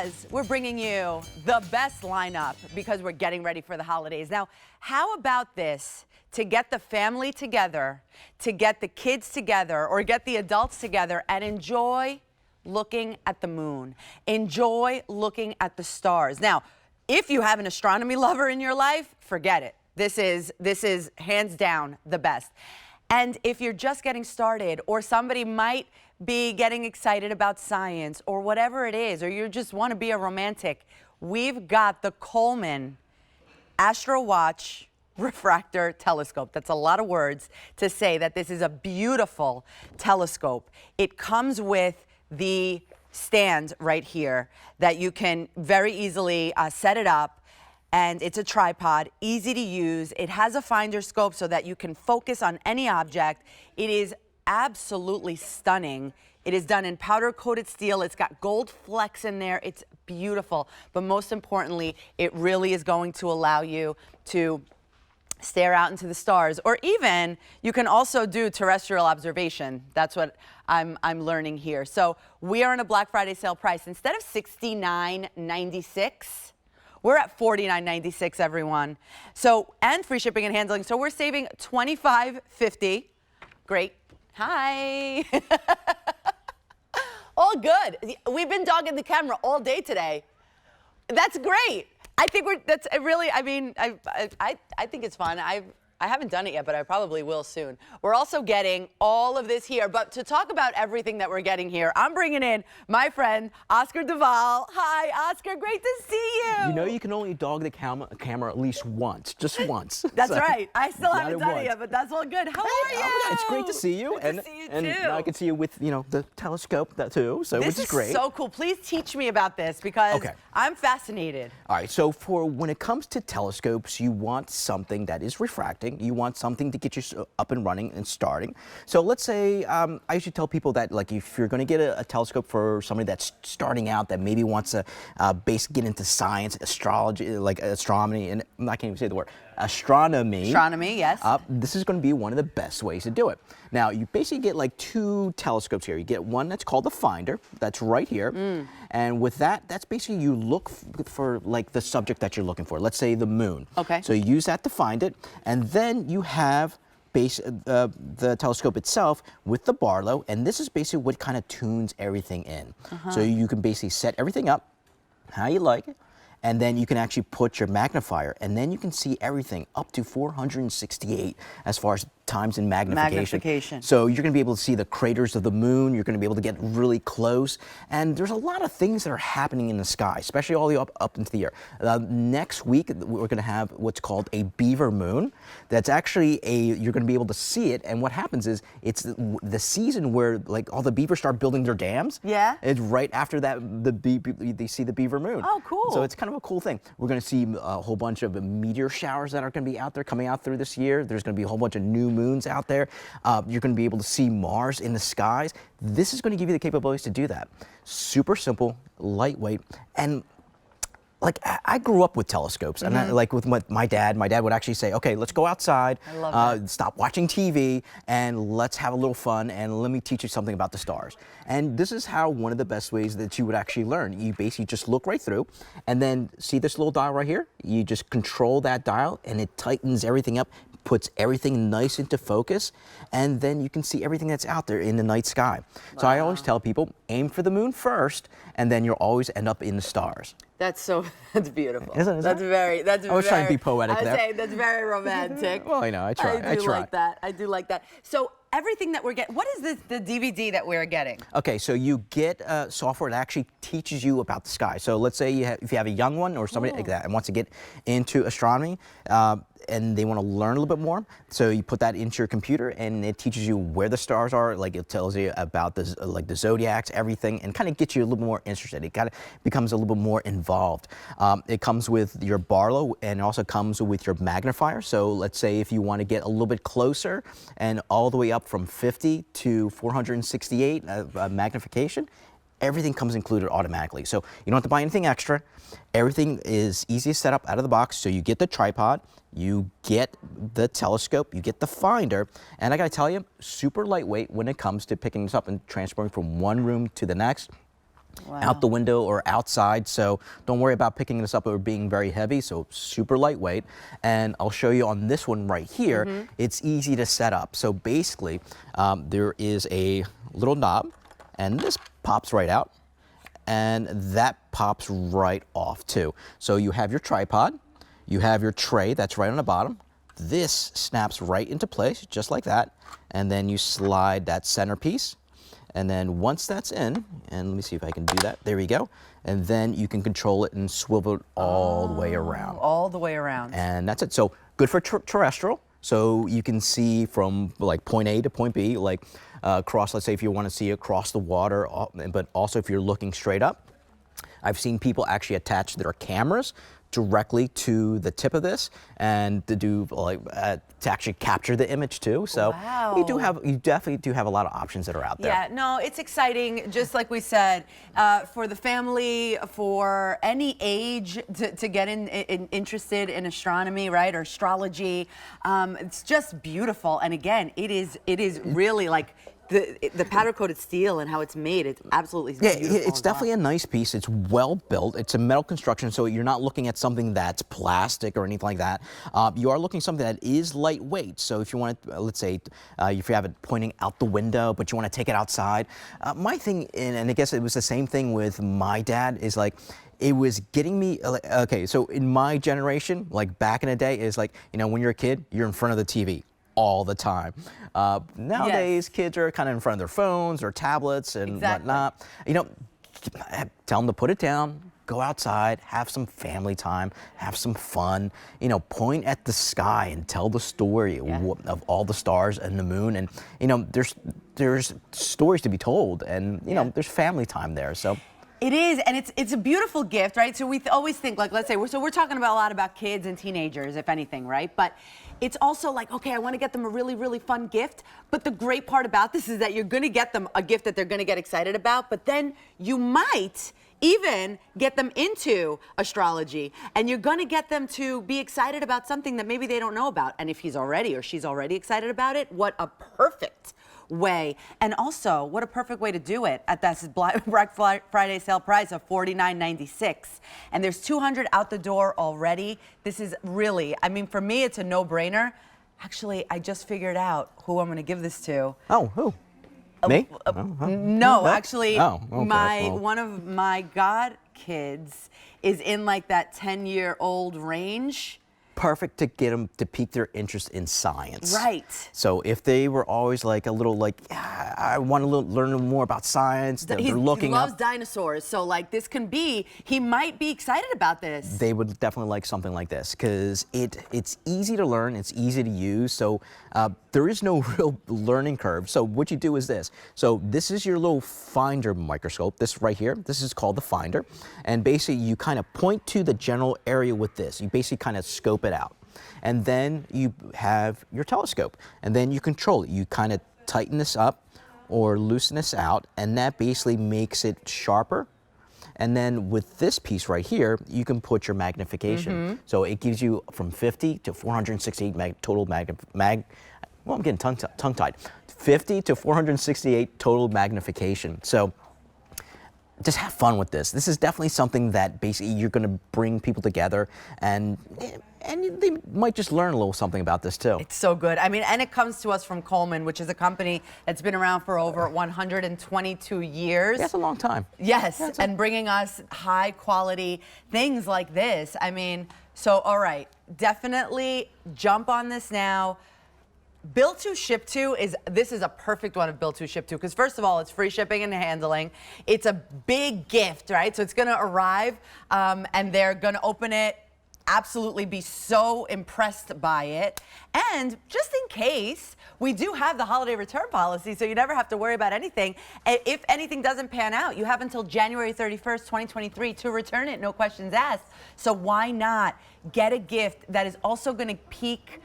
because we're bringing you the best lineup because we're getting ready for the holidays. Now, how about this? To get the family together, to get the kids together, or get the adults together and enjoy looking at the moon. Enjoy looking at the stars. Now, if you have an astronomy lover in your life, forget it. This is hands down the best. And if you're just getting started, or somebody might be getting excited about science or whatever it is, or you just want to be a romantic, we've got the Coleman Astrowatch Refractor telescope. That's a lot of words to say that this is a beautiful telescope. It comes with the stand right here that you can very easily set it up, and it's a tripod, easy to use. It has a finder scope so that you can focus on any object. It is absolutely stunning. It is done in powder coated steel. It's got gold flecks in there. It's beautiful, but most importantly, it really is going to allow you to stare out into the stars, or even you can also do terrestrial observation. That's what I'm learning here. So we are on a Black Friday sale price. Instead of $69.96, we're at $49.96, everyone. So, and free shipping and handling. So we're saving $25.50. Great. Hi. All good. We've been dogging the camera all day today. That's great. I think that's really, I mean, I think it's fun. I haven't done it yet, but I probably will soon. We're also getting all of this here, but to talk about everything that we're getting here, I'm bringing in my friend, Oscar Duvall. Hi, Oscar, great to see you. You know you can only dog the camera at least once, just once. That's right. I still haven't done it yet, but that's all good. How are you? It's great to see you. Good to see you and too. now I can see you with, you know, the telescope too, so which is great. This is so cool. Please teach me about this because I'm fascinated. All right, so when it comes to telescopes, you want something that is refracting. You want something to get you up and running and starting. So let's say, I usually tell people that, like, if you're going to get a telescope for somebody that's starting out, that maybe wants to get into science, astrology, like astronomy, and I can't even say the word, astronomy. Astronomy, yes. This is going to be one of the best ways to do it. Now, you basically get like two telescopes here. You get one that's called the finder, that's right here. And with that, that's basically you look for like the subject that you're looking for. Let's say the moon. Okay. So you use that to find it, and then you have the telescope itself with the Barlow, and this is basically what kind of tunes everything in. So you can basically set everything up how you like it, and then you can actually put your magnifier, and then you can see everything up to 468 as far as times in magnification. So you're going to be able to see the craters of the moon. You're going to be able to get really close. And there's a lot of things that are happening in the sky, especially all the way up into the air. Next week, we're going to have what's called a beaver moon. That's actually you're going to be able to see it. And what happens is it's the season where like all the beavers start building their dams. Yeah. It's right after that they see the beaver moon. Oh, cool. So it's kind of a cool thing. We're going to see a whole bunch of meteor showers that are going to be out there coming out through this year. There's going to be a whole bunch of new moons out there. You're going to be able to see Mars in the skies. This is going to give you the capabilities to do that. Super simple, lightweight, and like I grew up with telescopes, and like with my dad would actually say, okay, let's go outside, stop watching TV, and let's have a little fun, and let me teach you something about the stars. And this is how one of the best ways that you would actually learn. You basically just look right through, and then see this little dial right here? You just control that dial, and it tightens everything up, puts everything nice into focus, and then you can see everything that's out there in the night sky. So I always tell people, aim for the moon first, and then you'll always end up in the stars. That's beautiful. Isn't that's very. I was trying to be poetic there. I was saying that's very romantic. Well, I know, I try. I do like that. I do like that. So everything that we're getting, what is the DVD that we're getting? Okay, so you get software that actually teaches you about the sky. So let's say if you have a young one or somebody like that and wants to get into astronomy, and they want to learn a little bit more, so you put that into your computer, and it teaches you where the stars are. Like it tells you about the zodiacs, everything, and kind of gets you a little more interested. It kind of becomes a little bit more involved. It comes with your Barlow, and it also comes with your magnifier. So let's say if you want to get a little bit closer, and all the way up from 50 to 468 magnification. Everything comes included automatically. So you don't have to buy anything extra. Everything is easy to set up out of the box. So you get the tripod, you get the telescope, you get the finder, and I gotta tell you, super lightweight when it comes to picking this up and transporting from one room to the next. out the window or outside, so don't worry about picking this up or being very heavy, so super lightweight. And I'll show you on this one right here, it's easy to set up. So basically, there is a little knob, and this pops right out, and that pops right off too. So you have your tripod, you have your tray that's right on the bottom. This snaps right into place, just like that, and then you slide that centerpiece. And then once that's in, and let me see if I can do that. There we go. And then you can control it and swivel it all the way around. All the way around. And that's it. So good for terrestrial. So you can see from like point A to point B, like across, let's say if you want to see across the water, but also if you're looking straight up. I've seen people actually attach their cameras directly to the tip of this and to do like to actually capture the image too. So wow. you definitely do have a lot of options that are out there. Yeah, no, it's exciting. Just like we said, for the family, for any age to get interested in astronomy, right, or astrology. It's just beautiful. And again, it is really like the powder coated steel and how it's made, it's absolutely beautiful. Yeah, it's definitely a nice piece. It's well built. It's a metal construction, so you're not looking at something that's plastic or anything like that. You are looking at something that is lightweight. So if you want to, let's say, if you have it pointing out the window, but you want to take it outside. My thing, and I guess it was the same thing with my dad, is like, it was getting me, okay, so in my generation, like back in the day, is like, you know, when you're a kid, you're in front of the TV all the time. Nowadays, kids are kind of in front of their phones or tablets and whatnot. You know, tell them to put it down, go outside, have some family time, have some fun. You know, point at the sky and tell the story of all the stars and the moon. And you know, there's stories to be told, and you know, there's family time there. So. It is, and it's a beautiful gift, right? So we always think, like, let's say, we're talking about a lot about kids and teenagers, if anything, right? But it's also like, okay, I want to get them a really, really fun gift. But the great part about this is that you're going to get them a gift that they're going to get excited about, but then you might even get them into astrology, and you're going to get them to be excited about something that maybe they don't know about. And if he's already or she's already excited about it, what a perfect way. And also, what a perfect way to do it at this Black Friday sale price of $49.96. And there's 200 out the door already. This is really, I mean, for me, it's a no-brainer. Actually, I just figured out who I'm going to give this to. Oh, who? Me? No, actually, okay. One of my godkids is in like that 10-year-old range. Perfect to get them to pique their interest in science. Right. So if they were always like a little like, I want to learn more about science, they're looking he loves up. dinosaurs, so like this can be, he might be excited about this. They would definitely like something like this because it's easy to learn, it's easy to use, so there is no real learning curve. So what you do is this. So this is your little finder microscope, this right here. This is called the finder. And basically you kind of point to the general area with this. You basically kind of scope it out. And then you have your telescope. And then you control it. You kind of tighten this up or loosen this out, and that basically makes it sharper. And then with this piece right here, you can put your magnification. So it gives you from 50 to 468 total well, I'm getting tongue-tied. 50 to 468 total magnification. So just have fun with this. This is definitely something that basically you're going to bring people together, and they might just learn a little something about this too. It's so good. I mean, and it comes to us from Coleman, which is a company that's been around for over 122 years. That's a long time. Yes, and bringing us high quality things like this. I mean, so all right, definitely jump on this now. Build to ship to this is a perfect one of build to ship to, because first of all, it's free shipping and handling. It's a big gift, right? So it's going to arrive and they're going to open it, absolutely be so impressed by it. And just in case, we do have the holiday return policy, so you never have to worry about anything. If anything doesn't pan out, you have until January 31st, 2023 to return it, no questions asked. So why not get a gift that is also going to pique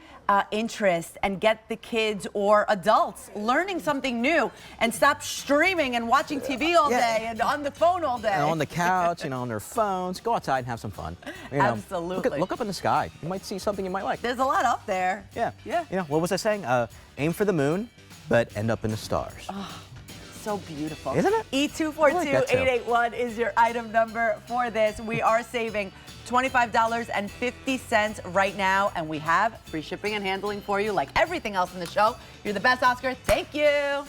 interest and get the kids or adults learning something new, and stop streaming and watching TV all day and on the phone all day. And on the couch, you know, on their phones. Go outside and have some fun. You know, absolutely. Look up in the sky. You might see something you might like. There's a lot up there. Yeah. You know, what was I saying? Aim for the moon, but end up in the stars. Oh, so beautiful. Isn't it? E242881 is your item number for this. We are saving $25.50 right now, and we have free shipping and handling for you like everything else in the show. You're the best, Oscar. Thank you.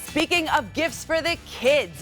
Speaking of gifts for the kids,